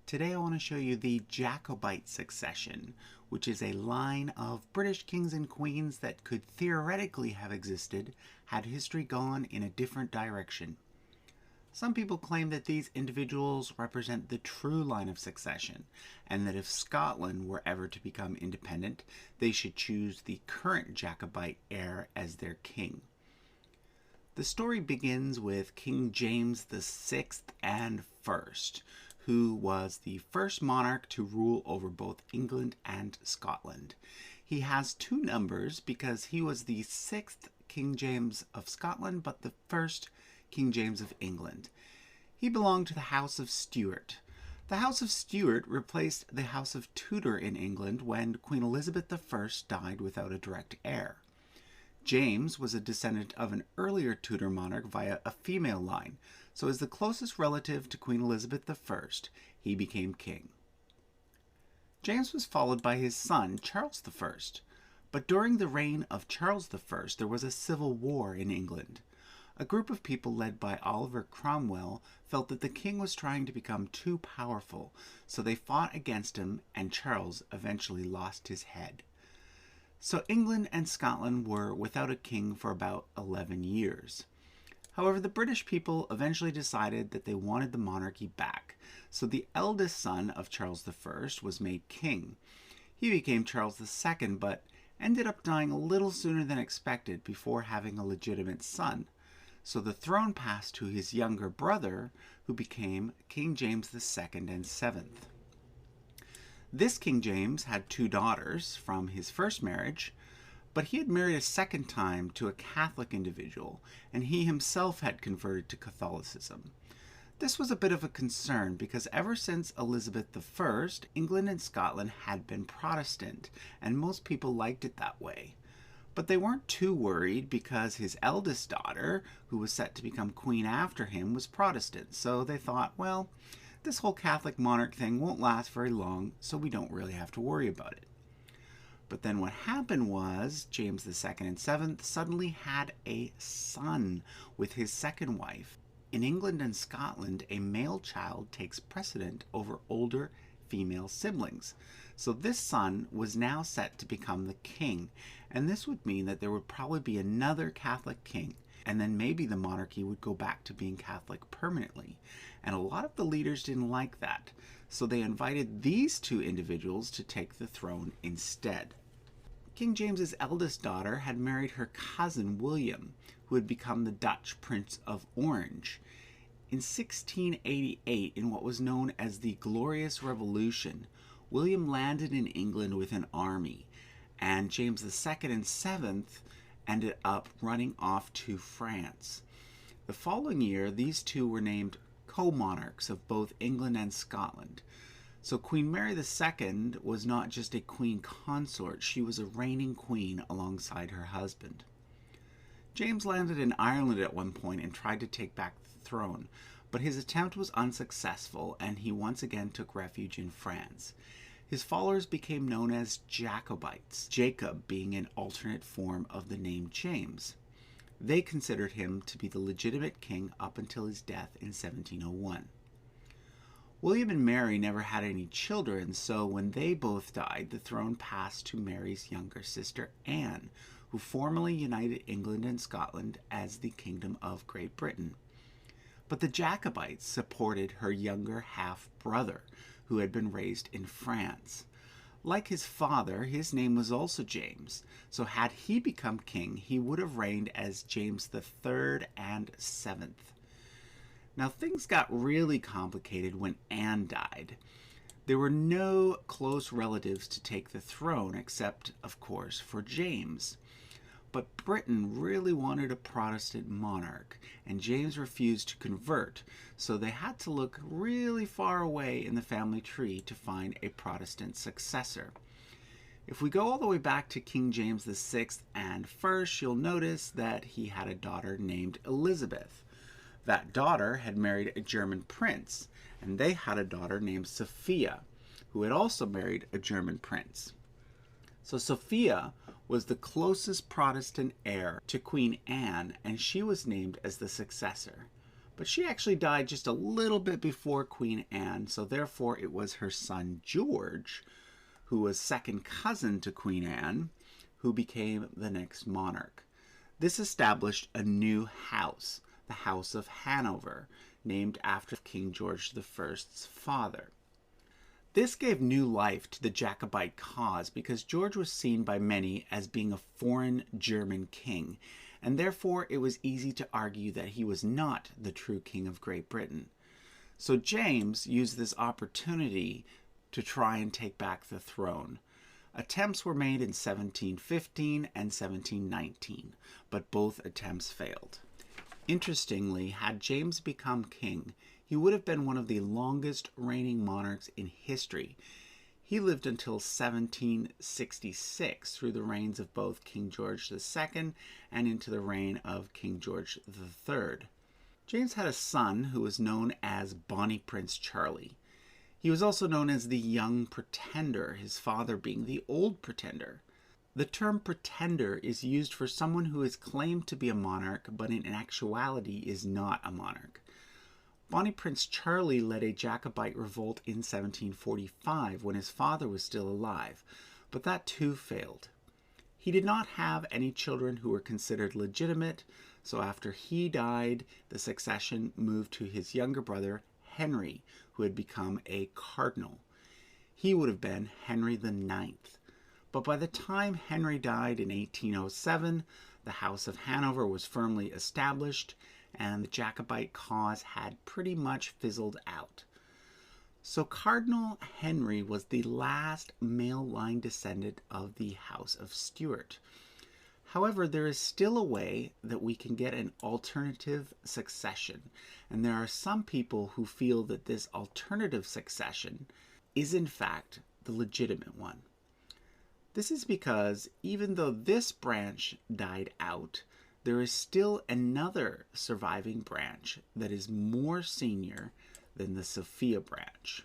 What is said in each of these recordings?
Today I want to show you the Jacobite succession, which is a line of British kings and queens that could theoretically have existed had history gone in a different direction. Some people claim that these individuals represent the true line of succession, and that if Scotland were ever to become independent, they should choose the current Jacobite heir as their king. The story begins with King James VI and First, who was the first monarch to rule over both England and Scotland. He has two numbers because he was the sixth King James of Scotland, but the first King James of England. He belonged to the House of Stuart. The House of Stuart replaced the House of Tudor in England when Queen Elizabeth I died without a direct heir. James was a descendant of an earlier Tudor monarch via a female line, so as the closest relative to Queen Elizabeth I, he became king. James was followed by his son, Charles I, but during the reign of Charles I, there was a civil war in England. A group of people led by Oliver Cromwell felt that the king was trying to become too powerful, so they fought against him, and Charles eventually lost his head. So England and Scotland were without a king for about 11 years. However, the British people eventually decided that they wanted the monarchy back, so the eldest son of Charles I was made king. He became Charles II, but ended up dying a little sooner than expected before having a legitimate son. So the throne passed to his younger brother, who became King James II and VII. This King James had two daughters from his first marriage, but he had married a second time to a Catholic individual, and he himself had converted to Catholicism. This was a bit of a concern because ever since Elizabeth I, England and Scotland had been Protestant, and most people liked it that way. But they weren't too worried because his eldest daughter, who was set to become queen after him, was Protestant, so they thought, well, this whole Catholic monarch thing won't last very long, so we don't really have to worry about it. But then what happened was James II and VII suddenly had a son with his second wife. In England and Scotland, a male child takes precedent over older female siblings. So this son was now set to become the king, and this would mean that there would probably be another Catholic king, and then maybe the monarchy would go back to being Catholic permanently. And a lot of the leaders didn't like that, so they invited these two individuals to take the throne instead. King James's eldest daughter had married her cousin William, who had become the Dutch Prince of Orange. In 1688, in what was known as the Glorious Revolution, William landed in England with an army, and James II and VII ended up running off to France. The following year, these two were named co-monarchs of both England and Scotland. So Queen Mary II was not just a queen consort, she was a reigning queen alongside her husband. James landed in Ireland at one point and tried to take back the throne, but his attempt was unsuccessful and he once again took refuge in France. His followers became known as Jacobites, Jacob being an alternate form of the name James. They considered him to be the legitimate king up until his death in 1701. William and Mary never had any children, so when they both died, the throne passed to Mary's younger sister Anne, who formally united England and Scotland as the Kingdom of Great Britain. But the Jacobites supported her younger half-brother, who had been raised in France. Like his father, his name was also James, so had he become king, he would have reigned as James III and VII. Now things got really complicated when Anne died. There were no close relatives to take the throne except, of course, for James. But Britain really wanted a Protestant monarch, and James refused to convert, so they had to look really far away in the family tree to find a Protestant successor. If we go all the way back to King James VI and First, you'll notice that he had a daughter named Elizabeth. That daughter had married a German prince, and they had a daughter named Sophia, who had also married a German prince. So Sophia was the closest Protestant heir to Queen Anne, and she was named as the successor. But she actually died just a little bit before Queen Anne, so therefore it was her son George, who was second cousin to Queen Anne, who became the next monarch. This established a new house, the House of Hanover, named after King George I's father. This gave new life to the Jacobite cause because George was seen by many as being a foreign German king, and therefore it was easy to argue that he was not the true king of Great Britain. So James used this opportunity to try and take back the throne. Attempts were made in 1715 and 1719, but both attempts failed. Interestingly, had James become king, he would have been one of the longest reigning monarchs in history. He lived until 1766 through the reigns of both King George II and into the reign of King George III. James had a son who was known as Bonnie Prince Charlie. He was also known as the Young Pretender, his father being the Old Pretender. The term pretender is used for someone who is claimed to be a monarch, but in actuality is not a monarch. Bonnie Prince Charlie led a Jacobite revolt in 1745 when his father was still alive, but that too failed. He did not have any children who were considered legitimate, so after he died, the succession moved to his younger brother, Henry, who had become a cardinal. He would have been Henry IX. But by the time Henry died in 1807, the House of Hanover was firmly established, and the Jacobite cause had pretty much fizzled out. So Cardinal Henry was the last male line descendant of the House of Stuart. However, there is still a way that we can get an alternative succession, and there are some people who feel that this alternative succession is in fact the legitimate one. This is because even though this branch died out, there is still another surviving branch that is more senior than the Sophia branch.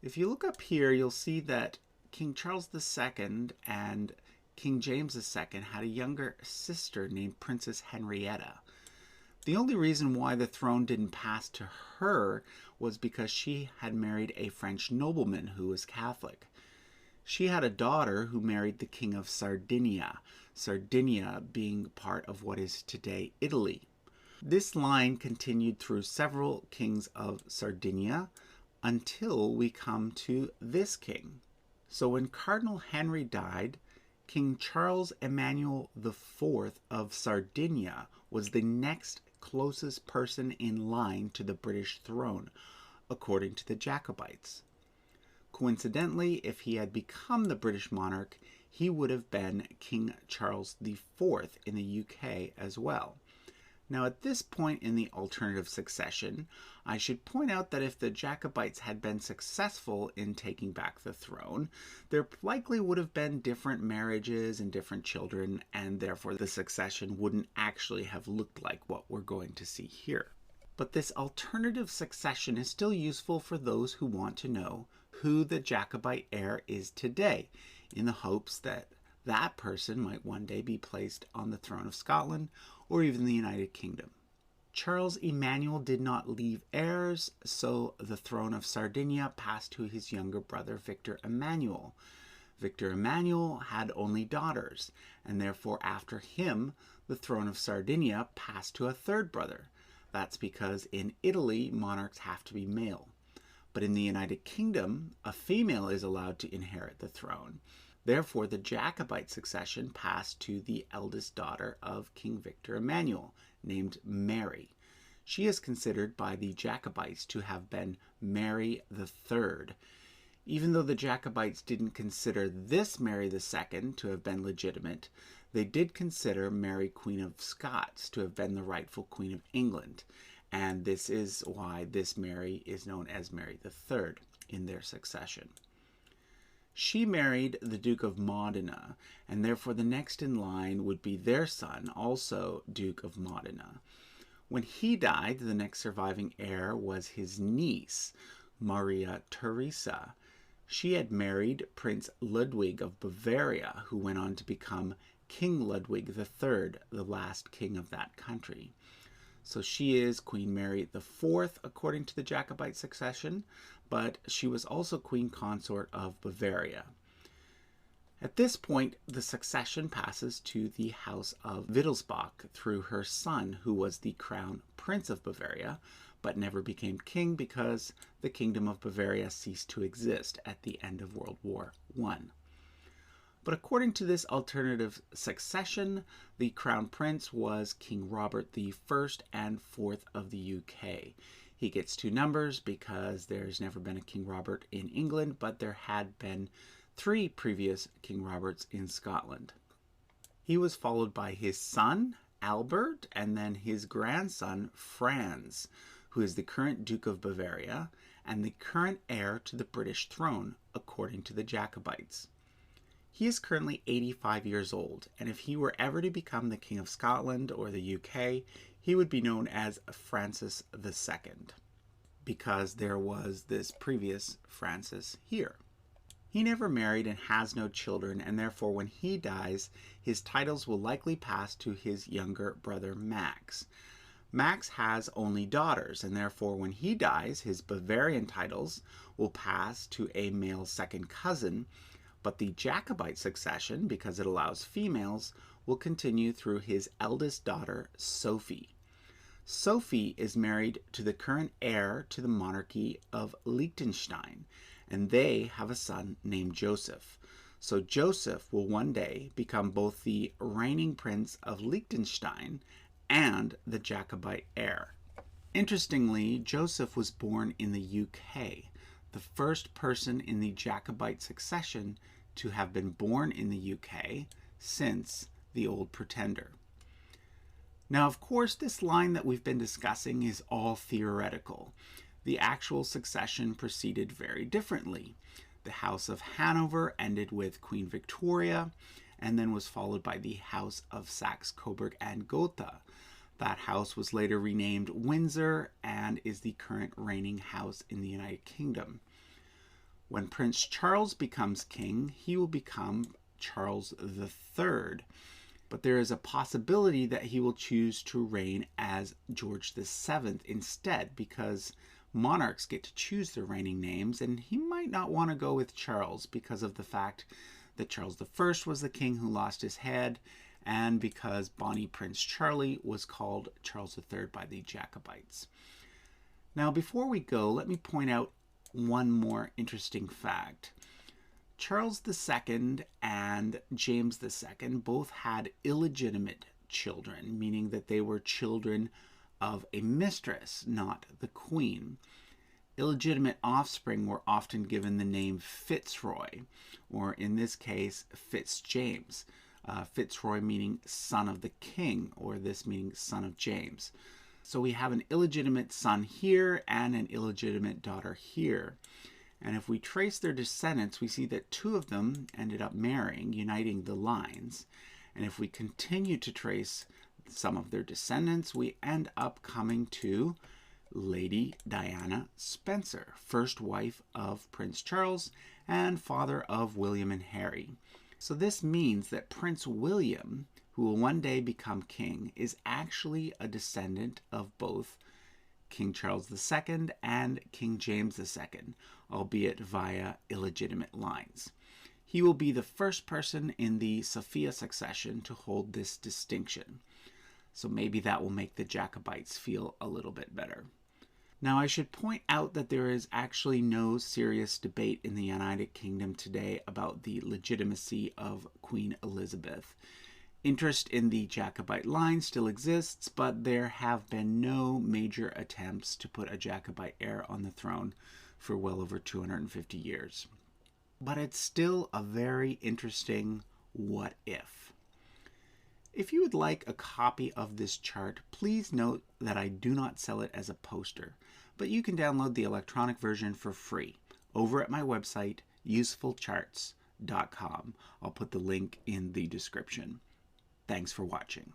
If you look up here, you'll see that King Charles II and King James II had a younger sister named Princess Henrietta. The only reason why the throne didn't pass to her was because she had married a French nobleman who was Catholic. She had a daughter who married the King of Sardinia, Sardinia being part of what is today Italy. This line continued through several kings of Sardinia until we come to this king. So when Cardinal Henry died, King Charles Emmanuel IV of Sardinia was the next closest person in line to the British throne, according to the Jacobites. Coincidentally, if he had become the British monarch, he would have been King Charles IV in the UK as well. Now, at this point in the alternative succession, I should point out that if the Jacobites had been successful in taking back the throne, there likely would have been different marriages and different children, and therefore the succession wouldn't actually have looked like what we're going to see here. But this alternative succession is still useful for those who want to know who the Jacobite heir is today, in the hopes that that person might one day be placed on the throne of Scotland or even the United Kingdom. Charles Emmanuel did not leave heirs, so the throne of Sardinia passed to his younger brother Victor Emmanuel. Victor Emmanuel had only daughters, and therefore after him, the throne of Sardinia passed to a third brother. That's because in Italy, monarchs have to be male. But in the United Kingdom, a female is allowed to inherit the throne. Therefore, the Jacobite succession passed to the eldest daughter of King Victor Emmanuel, named Mary. She is considered by the Jacobites to have been Mary III. Even though the Jacobites didn't consider this Mary II to have been legitimate, they did consider Mary Queen of Scots to have been the rightful Queen of England. And this is why this Mary is known as Mary III in their succession. She married the Duke of Modena, and therefore the next in line would be their son, also Duke of Modena. When he died, the next surviving heir was his niece, Maria Theresa. She had married Prince Ludwig of Bavaria, who went on to become King Ludwig III, the last king of that country. So she is Queen Mary IV according to the Jacobite succession, but she was also queen consort of Bavaria. At this point, the succession passes to the House of Wittelsbach through her son, who was the crown prince of Bavaria, but never became king because the Kingdom of Bavaria ceased to exist at the end of World War I. But according to this alternative succession, the crown prince was King Robert I and IV of the UK. He gets two numbers because there's never been a King Robert in England, but there had been 3 previous King Roberts in Scotland. He was followed by his son, Albert, and then his grandson, Franz, who is the current Duke of Bavaria and the current heir to the British throne, according to the Jacobites. He is currently 85 years old, and if he were ever to become the King of Scotland or the UK, he would be known as Francis II, because there was this previous Francis here. He never married and has no children, and therefore when he dies, his titles will likely pass to his younger brother Max. Max has only daughters, and therefore when he dies, his Bavarian titles will pass to a male second cousin, but the Jacobite succession, because it allows females, will continue through his eldest daughter, Sophie. Sophie is married to the current heir to the monarchy of Liechtenstein, and they have a son named Joseph. So Joseph will one day become both the reigning prince of Liechtenstein and the Jacobite heir. Interestingly, Joseph was born in the UK, the first person in the Jacobite succession to have been born in the UK since the Old Pretender. Now, of course, this line that we've been discussing is all theoretical. The actual succession proceeded very differently. The House of Hanover ended with Queen Victoria and then was followed by the House of Saxe-Coburg and Gotha. That house was later renamed Windsor and is the current reigning house in the United Kingdom. When Prince Charles becomes king, he will become Charles III, but there is a possibility that he will choose to reign as George VII instead, because monarchs get to choose their reigning names, and he might not want to go with Charles because of the fact that Charles I was the king who lost his head, and because Bonnie Prince Charlie was called Charles III by the Jacobites. Now, before we go, let me point out one more interesting fact. Charles II and James II both had illegitimate children, meaning that they were children of a mistress, not the queen. Illegitimate offspring were often given the name Fitzroy, or in this case, Fitzjames. Fitzroy meaning son of the king, or this meaning son of James. So we have an illegitimate son here and an illegitimate daughter here. And if we trace their descendants, we see that 2 of them ended up marrying, uniting the lines. And if we continue to trace some of their descendants, we end up coming to Lady Diana Spencer, first wife of Prince Charles and father of William and Harry. So this means that Prince William, who will one day become king, is actually a descendant of both King Charles II and King James II, albeit via illegitimate lines. He will be the first person in the Sophia succession to hold this distinction. So maybe that will make the Jacobites feel a little bit better. Now, I should point out that there is actually no serious debate in the United Kingdom today about the legitimacy of Queen Elizabeth. Interest in the Jacobite line still exists, but there have been no major attempts to put a Jacobite heir on the throne for well over 250 years. But it's still a very interesting what if. If you would like a copy of this chart, please note that I do not sell it as a poster, but you can download the electronic version for free over at my website, usefulcharts.com. I'll put the link in the description. Thanks for watching.